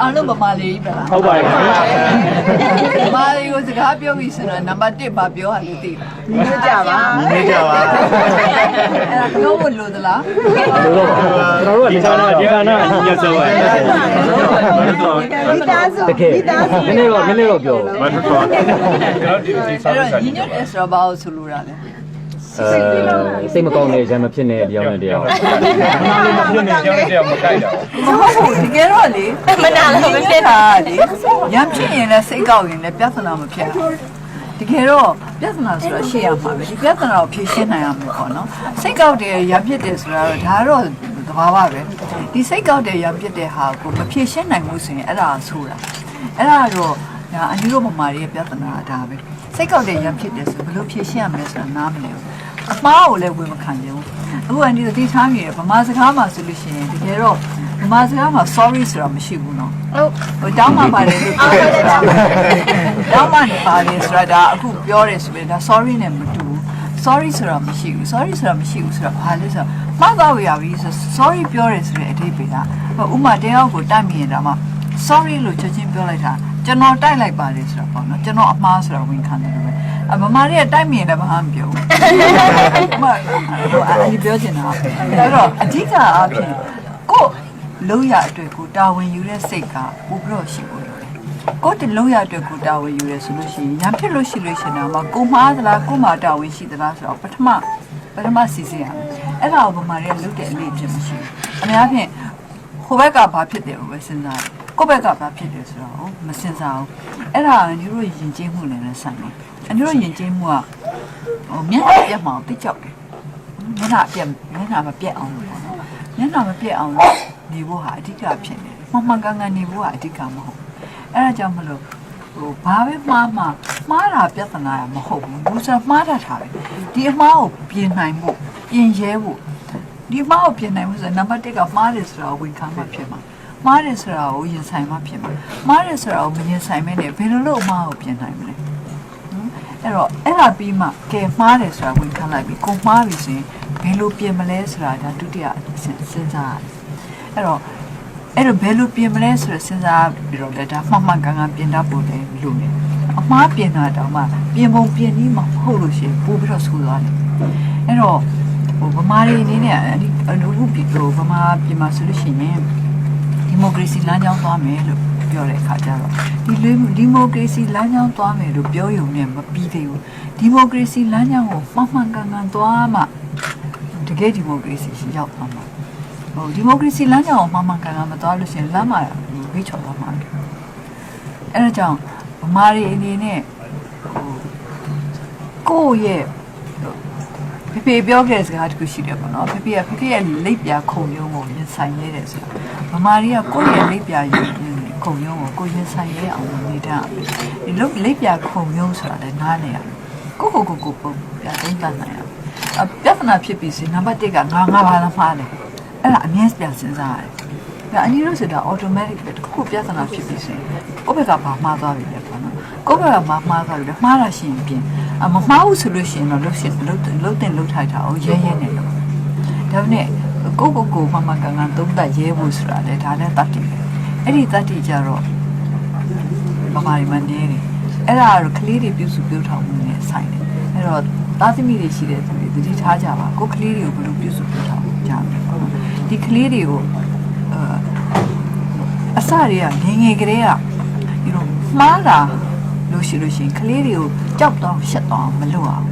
အားလုံးဗမာလေးပဲလားဟုတ်ပါတယ်ဗမာလေးကိုစကားပြောပြီးဆိုတော့နံပါတ်1ပါပြောရလို့သိတယ်နေကြပါအဲ့ဒါပြောဖို့လို့သလားကျွန်တော်တို့ကဒီဌာနညက်စောပါမိသားစုတကယ်နည်းနည်းတော့ပြောမဟုတ်ပါဘူးကျွန်တော်ဒီအဲ့တော့ညီညွတ်တဲ့ဆိုတော့ဘာလို့ဆိုလိုတာလဲစိတ်မကောင်းတဲ့ရံမဖြစ်နေတဲ့တရားနဲ့တရားမဖြစ်နေကြောင်းတရားမကိုက်တော့မဟုတ်ဘူးတကယ်တော့လေမနာလို့မဖြစ်တာလေရမ်းဖြစ်ရင်လည်းစိတ်ကောက်ရင်လည်းပြဿနာမဖြစ်ဘူးတကယ်တော့ပြဿနာဆိုတာရှေ့ရမှာပဲဒီပြဿနာကိုဖြေရှင်းနိုင်ရမယ်ပေါ့နော်စိတ်ကောက်တယ်ရမ်းဖြစ်တယ်ဆိုတာတော့ဒါတော့သဘာဝပဲဒီစိတ်ကောက်တယ်ရမ်းဖြစ်တဲ့ဟာကိုမဖြေရှင်းနိုင်ဘူးဆိုရင်အဲ့ဒါဆိုတာအဲ့ဒါတော့ဒါအန်ဒီတို့မမာရဲ့ပြဿနာဒါပဲစိတ်ကောက်တယ်ရမ်းဖြစ်တယ်ဆိုဘယ်လိုဖြေရှင်းရမလဲဆိုတာနားမလည်ဘူးအမားကိုလည်းဝင်မခံကြဘူးအခုအန်ဒီတိထားနေတယ်ဗမာစကားမှာဆိုလို့ရှိရင်တကယ်တော့ဗမာစကားမှာ sorry ဆိုတာမရှိဘူးနော်ဟုတ်တောင်းမှပါတယ်လို့ပြောတာတောင်းမှပါတယ်ဆိုတာဒါအခုပြောတယ်ဆိုရင်ဒါ sorry နဲ့မတူဘူး sorry ဆိုတာမရှိဘူး sorry ဆိုတာမရှိဘူးဆိုတာဘာလဲဆိုတော့မှားသွားရပြီဆို sorry ပြောတယ်ဆိုတဲ့အဓိပ္ပာယ်ကဥမာတယောက်ကိုတိုက်မိရင်ဒါမှ sorry လို့ချက်ချင်းပြောလိုက်တာကျွန်တော်တိုက်လိုက်ပါတယ်ဆိုတာပေါ့နော်ကျွန်တော်အမှားဆိုတာဝန်ခံတယ်ပဲမမလေးကတိုက်မြင်လည်းဘာမှမပြောဘူး။မအဲ့ဒီပြောချင်တာအဲ့တော့အဓိကအားဖြင့်ကိုလုံးရအတွက်ကိုတာဝန်ယူတဲ့စိတ်ကပိုပြီးတော့ရှိဖို့လိုတယ်။ကိုတလုံးရအတွက်ကိုတာဝန်ယူရဲဆိုလို့ရှိရင်ရံဖြစ်လို့ရှိလို့ရှင်တာမှာကိုမှားသလားကိုမှာတာဝန်ရှိသလားဆိုတော့ပထမစီစဉ်ရမယ်။အဲ့ဒါကိုဗမာတွေကလုပ်တဲ့အလေးအကျင့်မရှိဘူး။အများဖြင့်ဟိုဘက်ကဘာဖြစ်တယ်ဘယ်စဉ်းစားတယ်။ကိုယ့်ဘက်ကဘာဖြစ်တယ်ဆိုတော့မစဉ်းစားဘူး။အဲ့ဒါကညီတို့ယဉ်ကျေးမှုနဲ့ဆိုင်တယ်။အညတို့ယဉ်ကျေးမှုကမျက်နှာပြတ်မှောင်တိကျတယ်မျက်နှာမပြတ်အောင်ပေါ့နော်မျက်နှာမပြတ်အောင်နေဖို့ဟာအဓိကဖြစ်နေတယ်မှန်ကန်ကန်နေဖို့ကအဓိကမဟုတ်အဲ့ဒါကြောင့်မလို့ဘာပဲမှားတာပြဿနာရမဟုတ်ဘူးဘူးဆိုမှားတတ်တာပဲဒီအမှားကိုပြင်နိုင်ဖို့ပြင်ရဲဖို့ဒီအမှားကိုပြင်နိုင်ဖို့ဆိုနံပါတ်1ကမှားတယ်ဆိုတာကိုဝန်ခံမှဖြစ်မှာမှားတယ်ဆိုတာကိုရင်ဆိုင်မှဖြစ်မှာမှားတယ်ဆိုတာကိုမရင်ဆိုင်မဲနဲ့ဘယ်လိုလုပ်အမှားကိုပြင်နိုင်မလဲအဲ့တော့အဲ့ဒါပြီးမှကဲမှားတယ်ဆိုတာဝင်ခံလိုက်ပြီကိုမှားပြီဆိုရင်ဘယ်လိုပြင်မလဲဆိုတာဒါဒုတိယစဉ်းစားအဲ့တော့ဘယ်လိုပြင်မလဲဆိုတော့စဉ်းစားပြီးတော့လည်းဒါမှန်ကန်ကန်ပြင်တတ်ဖို့လည်းလိုတယ်အမှားပြင်တာတောင်မှပြင်ပုံပြင်ပြီးမှဟုတ်လို့ရှိရင်ပို့ပြီးတော့ဆိုးသွားတယ်အဲ့တော့ဗမာတွေအနေနဲ့အလုပ်ပြီးတော့ဗမာပြင်မှာဆိုလို့ရှိရင်ဒီမိုကရေစီလမ်းကြောင်းသွားမယ်လို့ပြောတဲ့အခါကျတော့ဒီမိုကရေစီလမ်းကြောင်းသွားမယ်လို့ပြောရုံနဲ့မပြီးသေးဘူးဒီမိုကရေစီလမ်းကြောင်းကိုမှန်ကန်ကန်သွားမှတကယ်ဒီမိုကရေစီရောက်သွားမှာဒီမိုကရေစီလမ်းကြောင်းကိုမှန်ကန်ကန်မသွားလို့ရှိရင်လမ်းမှာဝိချော်သွားမှာအဲ့ဒါကြောင့်ဗမာတွေအနေနဲ့ကိုယ့်ရဲ့ဖေပြောခဲ့တဲ့စကားတခုရှိတယ်ပေါ့နော်ဖေရဲ့လိပ်ပြာခုံမျိုးကိုရင်ဆိုင်နေတယ်ဆိုတာဗမာတွေကကိုယ့်ရဲ့လိပ်ပြာခုံမျိုးကိုရင်ဆိုင်ရအောင်နေတတ်ဒီလိပ်ပြာခုံမျိုးဆိုတာလည်းနားနေရကိုပုံပြသုံးသပ်နိုင်ရပြဿနာဖြစ်ပြီးစီနံပါတ်1ကငါဘာလားမှားတယ်အဲ့ဒါအမြဲပြန်စဉ်းစားရတယ်ဒါအနည်းလို့ဆိုတာ automatic ပဲတစ်ခုပြဿနာဖြစ်ပြီးစီကိုယ့်ဘက်ကဘာမှားသွားပြီလဲပေါ့နော်ကိုယ့်ဘက်ကမှားသွားပြီလဲမှားတာရှိရင်ပြင်မမှားဘူးဆိုလို့ရှိရင်တော့လှုပ်တင်လှုပ်ထိုက်တာကိုရဲနေလို့ဒါနဲ့ကိုမှန်ကန်ကန်သုံးသပ်ရဲဖို့ဆိုတာလေဒါနဲ့တတ်တယ်အဲ့ဒီတတ်ကြတော့ဗမာတွေမနေတယ်အဲ့ဒါကတော့ကလေးတွေပြုစုပြောထောင်မှုနဲ့ဆိုင်တယ်အဲ့တော့သားသမီးတွေရှိတဲ့သူတွေတတိထားကြပါကိုကလေးတွေကိုဘယ်လိုပြုစုပြောထောင်ကြမလဲဒီကလေးတွေကိုအစတွေကငယ်ကလေးကမှားတာလို့ရှိရင်ကလေးတွေကိုကြောက်တော့ရှက်တော့မလုပ်အောင်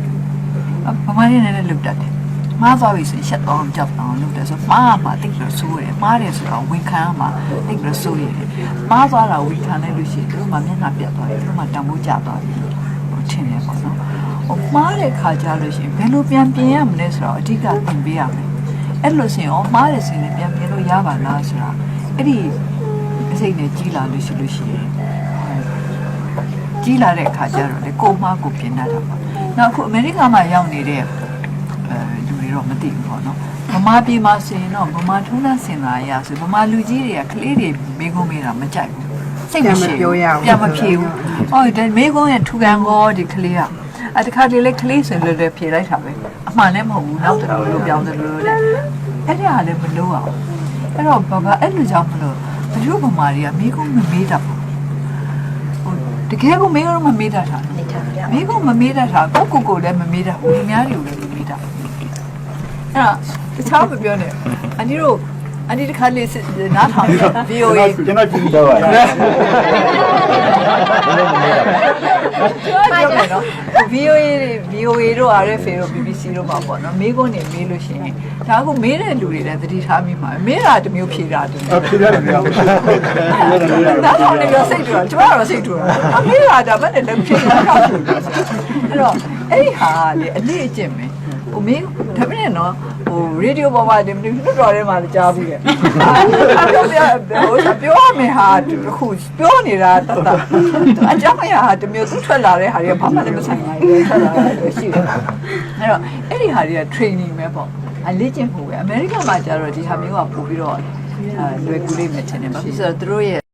ဗမာတွေနဲ့လည်းလုပ်တတ်တယ်မှားသွားပြီဆိုရင်ရှက်တော့ကြောက်တော့လုပ်တယ်ဆိုမှားမှာတိတ်လို့ဆိုးရတယ်မှားတယ်ဆိုတော့ဝန်ခံမှာတိတ်လို့ဆိုးရတယ်မှားသွားတာဝန်ခံလိုက်လို့ရှိရင်တို့မှမျက်နှာပြတ်သွားတယ်တို့မှတံမိုးကျသွားတယ်ထင်တယ်ပေါ့နော်မှားတဲ့ခါကြလို့ရှိရင်ဘယ်လိုပြန်ပြင်ရမလဲဆိုတော့အဓိကသင်ပေးရမယ်အဲ့လိုဆိုရင်မှားတယ်ဆိုရင်ပြန်ပြင်လို့ရပါလားဆိုတာအဲ့ဒီအစိတ်နဲ့ကြီးလာလို့ရှိရင်ကြီးလာတဲ့အခါကျတော့လေကိုမှားကိုပြင်တတ်တာပေါ့နောက်အခုအမေရိကန်မှာရောက်နေတဲ့လူတွေတော့မသိဘူးပေါ့နော်ဗမာပြည်မှာဆိုရင်တော့ဗမာထုံးတဲ့စင်လာရဆိုဗမာလူကြီးတွေကကလေးတွေမိကုံးမေးတာမကြိုက်ဘူးစိတ်မရှိဘူးပြန်မဖြေဘူးဟောဒီမိကုံးရဲ့ထူခံကောဒီကလေးကတခါတလေကလေးဆိုလွယ်လွယ်ဖြေလိုက်တာပဲအမှန်လည်းမဟုတ်ဘူးနောက်တော့လို့ပြောင်းတယ်လို့လေအဲ့ဒါလည်းမလို့အောင်အဲ့တော့ဘာအဲ့လိုကြောင့်မလို့ဗ ဘယ်လိုပုံမာတွေကမိကုန်းမမေးတတ်ဘူးတကယ်ကိုမေးတော့မမေးတတ်တာမိကုန်းမမေးတတ်တာကိုလည်းမမေးတတ်ဘူးလူများတွေကိုလည်းမမေးတတ်ဘူးအဲ့ဒါတခြားမပြောနဲ့အန်ဒီတို့အန်ဒီတစ်ခါလေးနားထောင် VOA ကျွန်တော်ကြည့်တော့ပါတယ် ပြောမယ်နော် VOA တို့ RFA တို့ BBC တို့မှာပေါ့နော်မေးခွန်းနေမေးလို့ရှိရင်ဒါကမေးတဲ့လူတွေလည်းသတိထားမိမှာမေးတာတစ်မျိုးဖြေတာတစ်မျိုး ဖြေရတယ်ဗျာ ဒါတော့လည်းပြောစိတ်တူတာကျမတော့စိတ်တူတာအမေးတာဒါမှလည်းလည်းဖြေတာအဲ့တော့အဲ့ဒီဟာလေအနည်းအကျင့်ပဲဟိုမင်းဒါပေမဲ့နော်ဟိုရေဒီယိုပေါ်မှာဒီလွတ်တော်ထဲမှာကြားဘူးရဲ့ပြောရမယ်ဟာခုပြောနေတာတတ်အကြောင်းအရာဟာတမျိုးသူထွက်လာတဲ့ဟာတွေကဘာမှလည်းမဆိုင်ပါဘူးထွက်လာတယ်ရှိတယ်အဲ့တော့အဲ့ဒီဟာတွေက training ပဲပေါ့အလေ့ကျင့်ဖို့ပဲအမေရိကန်မှာကျတော့ဒီဟာမျိုးကပို့ပြီးတော့လွယ်ကူလိမ့်မယ်ထင်တယ်ဘာဖြစ်လို့လဲဆိုတော့သူတို့ရဲ့